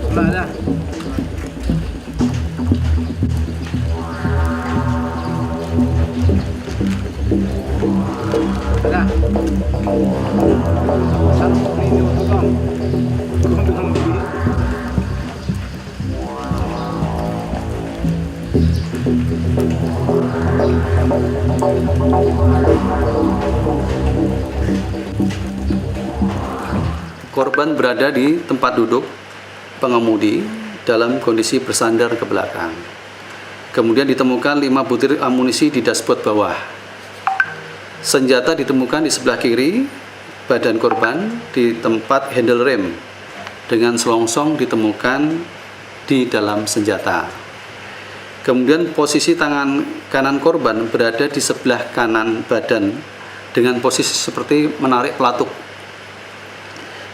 Mana? Ada. Satu ini potong. Potong dulu. Korban berada di tempat duduk pengemudi dalam kondisi bersandar ke belakang. Kemudian ditemukan 5 butir amunisi di dashboard bawah. Senjata ditemukan di sebelah kiri badan korban di tempat handle rem, dengan selongsong ditemukan di dalam senjata. Kemudian posisi tangan kanan korban berada di sebelah kanan badan dengan posisi seperti menarik pelatuk.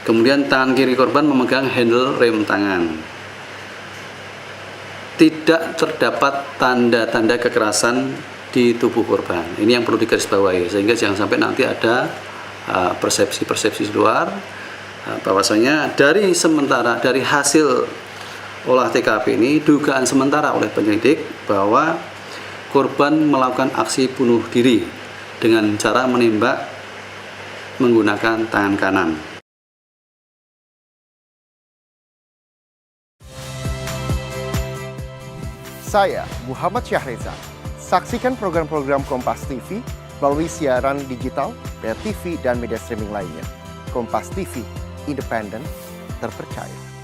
Kemudian tangan kiri korban memegang handle rem tangan. Tidak terdapat tanda-tanda kekerasan di tubuh korban. Ini yang perlu digarisbawahi, sehingga jangan sampai nanti ada persepsi-persepsi luar bahwasanya dari hasil olah TKP ini, dugaan sementara oleh penyelidik bahwa korban melakukan aksi bunuh diri dengan cara menembak menggunakan tangan kanan. Saya Muhammad Syahreza. Saksikan program-program Kompas TV melalui siaran digital, pay TV, dan media streaming lainnya. Kompas TV, independen, terpercaya.